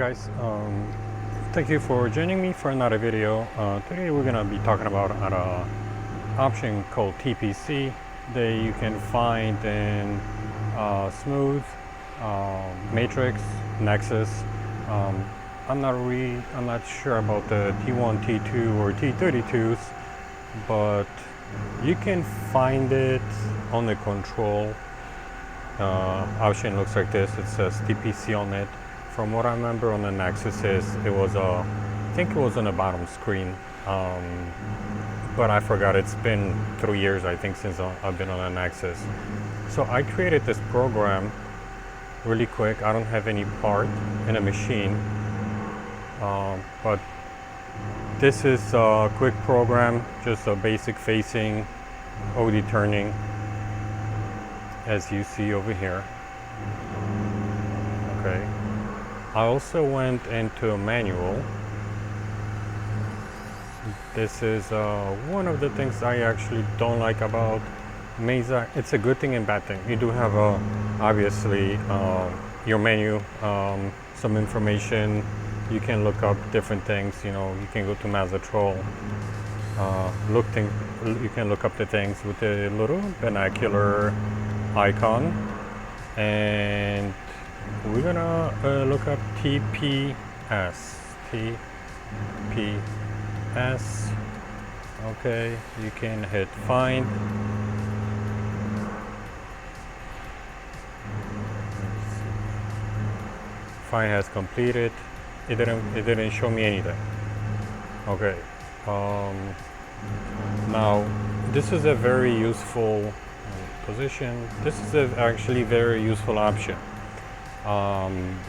guys, thank you for joining me for another video. Today we're gonna be talking about an option called TPC that you can find in Smooth, Matrix, Nexus. I'm not sure about the T1, T2 or T32s, but you can find it on the control. Option looks like this. It says TPC on it. From what I remember on the Nexus it was I think it was on the bottom screen, but I forgot. It's been 3 years I think since I've been on the Nexus. So I created this program really quick. I don't have any part in a machine, but this is a quick program, just a basic facing, OD turning, as you see over here. Okay. I also went into a manual. This is one of the things I actually don't like about Mazak. It's a good thing and bad thing. You do have obviously your menu, some information. You can look up different things. You know, you can go to Mazatrol. You can look up the things with a little binocular icon, and we're gonna look up TPS. TPS. Okay, you can hit find. Find has completed. It didn't show me anything. Okay. Now this is a very useful position. This is actually very useful option.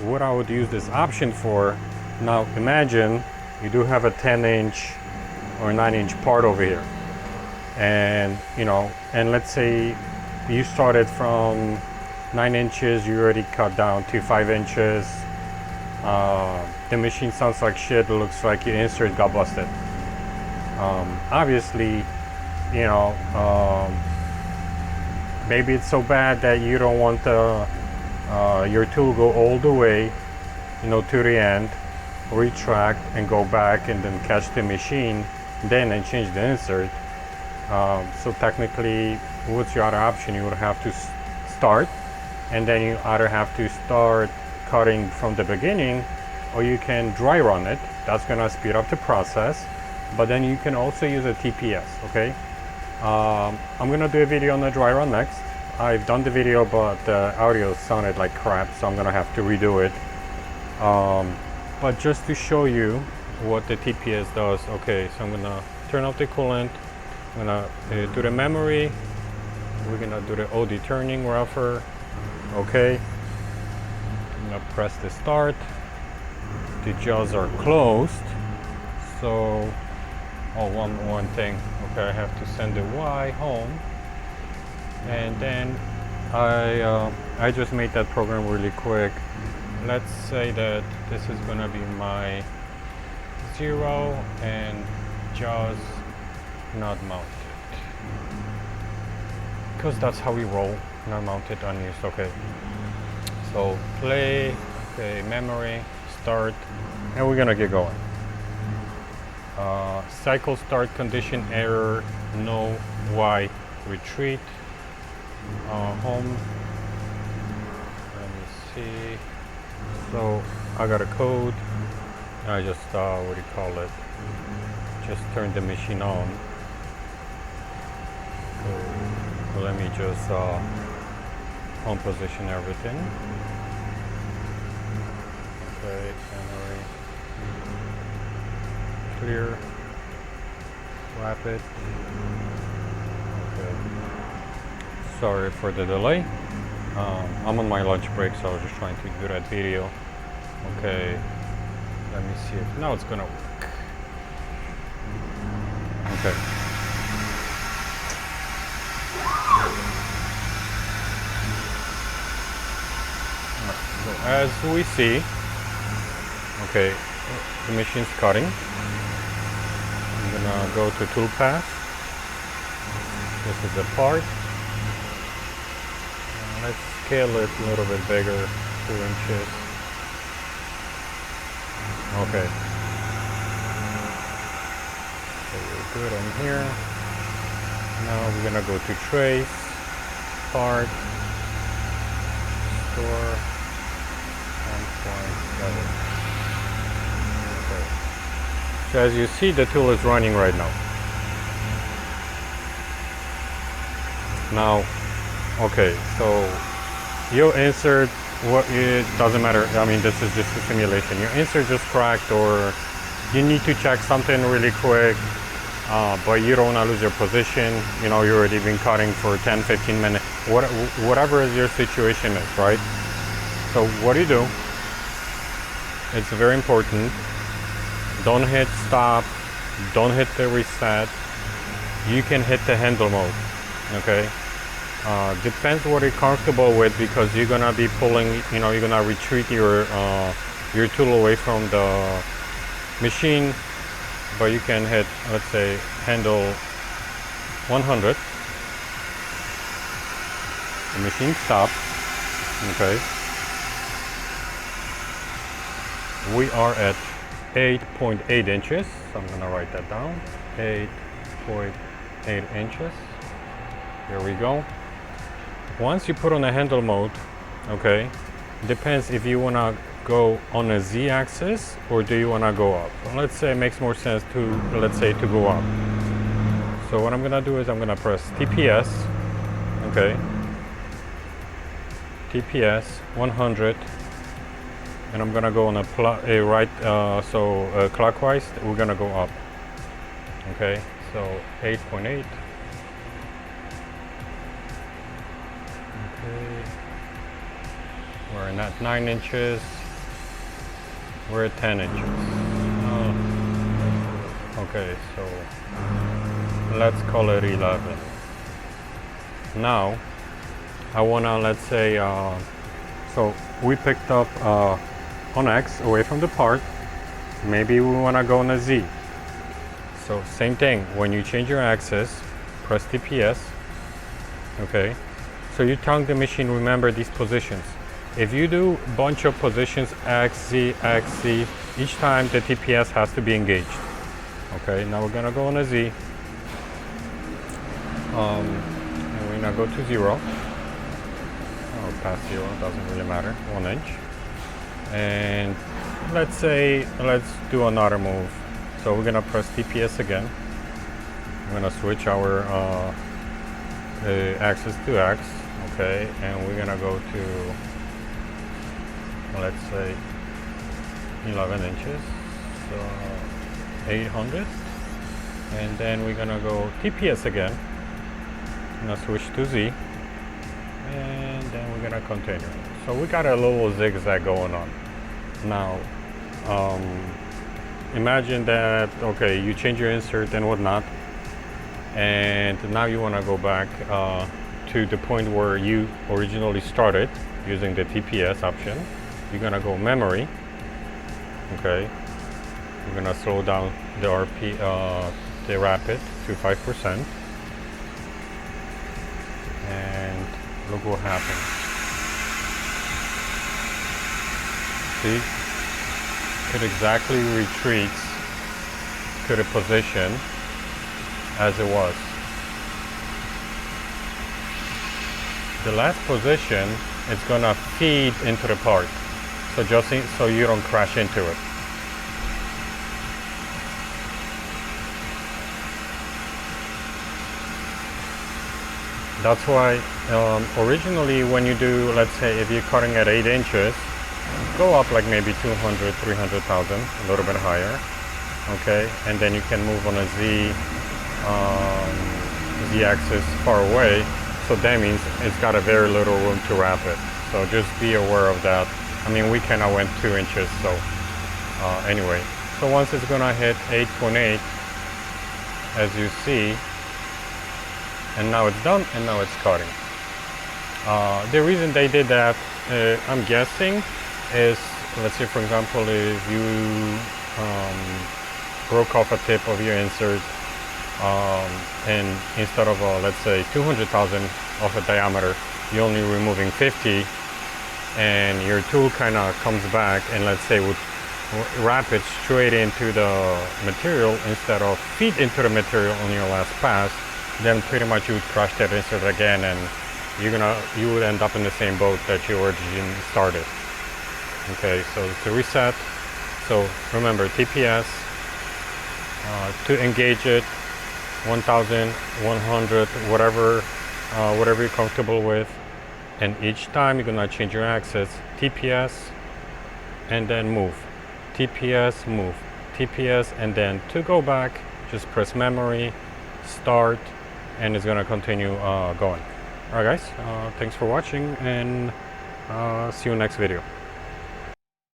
What I would use this option for, now imagine you do have a 10-inch or 9-inch part over here, and and let's say you started from 9 inches, you already cut down to 5 inches. The machine sounds like shit. It looks like your insert got busted. Obviously, maybe it's so bad that you don't want your tool go all the way, to the end, retract and go back and then catch the machine, then and change the insert. So technically, what's your other option? You would have to start, and then you either have to start cutting from the beginning, or you can dry run it. That's gonna speed up the process. But then you can also use a TPS. Okay. I'm gonna do a video on the dry run next. I've done the video, but the audio sounded like crap, so I'm gonna have to redo it. But just to show you what the TPS does, okay, so I'm gonna turn off the coolant. I'm gonna do the memory. We're gonna do the OD turning rougher. Okay. I'm gonna press the start. The jaws are closed. So, one thing. Okay, I have to send the Y home. And then I just made that program really quick. Let's say that this is gonna be my 0 and jaws not mounted, because that's how we roll, not mounted, unused. Okay, so play, okay, memory, start, and we're gonna get going. Cycle start condition error, no Y, retreat. Home. Let me see. So I got a code. I just what do you call it? Just turned the machine on. So let me just home position everything. Okay, memory clear. Rapid. Okay. Sorry for the delay. I'm on my lunch break, so I was just trying to do that video. Okay, let me see if now it's gonna work. Okay. So as we see, okay, the machine's cutting. I'm gonna go to toolpath. This is the part. Let's scale it a little bit bigger, 2 inches. Okay. So we're good on here. Now we're gonna go to trace, part, store, 1.7. Okay. So as you see, the tool is running right now. Now, okay, so you insert what, it doesn't matter. I mean, this is just a simulation. Your insert just cracked, or you need to check something really quick, but you don't want to lose your position. You know, you've already been cutting for 10, 15 minutes, whatever your situation is, right? So what do you do? It's very important. Don't hit stop. Don't hit the reset. You can hit the handle mode. Okay. Depends what you're comfortable with, because you're gonna be pulling. You know, you're gonna retreat your tool away from the machine. But you can hit, let's say, handle 100. The machine stops. Okay. We are at 8.8 inches. So I'm gonna write that down. 8.8 inches. Here we go. Once you put on a handle mode, okay, depends if you wanna go on a Z-axis or do you wanna go up. Well, let's say it makes more sense to, let's say, to go up. So what I'm gonna do is I'm gonna press TPS, okay, TPS 100, and I'm gonna go on a clockwise. We're gonna go up. Okay, so 8.8. Okay, we're not 9 inches. We're at 10 inches. Okay, so let's call it 11. Now, I wanna, let's say, so we picked up on X away from the part. Maybe we wanna go on a Z. So same thing, when you change your axis, press TPS, okay? So you tell the machine, remember these positions. If you do a bunch of positions, X, Z, each time the TPS has to be engaged. Okay, now we're gonna go on a Z. And we're gonna go to 0. Oh, past 0, doesn't really matter, 1 inch. And let's do another move. So we're gonna press TPS again. I'm gonna switch our axis to X, okay, and we're gonna go to, let's say, 11 inches, so 800, and then we're gonna go TPS again. I'm gonna switch to Z, and then we're gonna continue. So we got a little zigzag going on. Now, imagine that, okay, you change your insert and whatnot, and now you wanna go back to the point where you originally started using the TPS option. You're gonna go memory, okay. We're gonna slow down the the rapid to 5%, and look what happens. See, it exactly retreats to the position as it was. The last position is gonna feed into the part. So just so you don't crash into it. That's why originally when you do, let's say if you're cutting at 8 inches, go up like maybe 200, 300,000, a little bit higher, okay? And then you can move on a Z-axis far away. So that means it's got a very little room to wrap it. So just be aware of that. I mean, we kind of went 2 inches, so anyway. So once it's gonna hit 8.8, as you see, and now it's done, and now it's cutting. The reason they did that, I'm guessing, is, let's say for example, if you broke off a tip of your insert, and instead of, let's say, 200,000 of a diameter, you're only removing 50, and your tool kind of comes back and let's say would wrap it straight into the material instead of feed into the material on your last pass, then pretty much you would crush that insert again, and you would end up in the same boat that you originally started. Okay, so to reset, so remember TPS, to engage it, 1000, 100, whatever you're comfortable with, and each time you're gonna change your axis, TPS, and then move, TPS, move, TPS, and then to go back, just press memory, start, and it's gonna continue going. Alright guys, thanks for watching, and see you next video.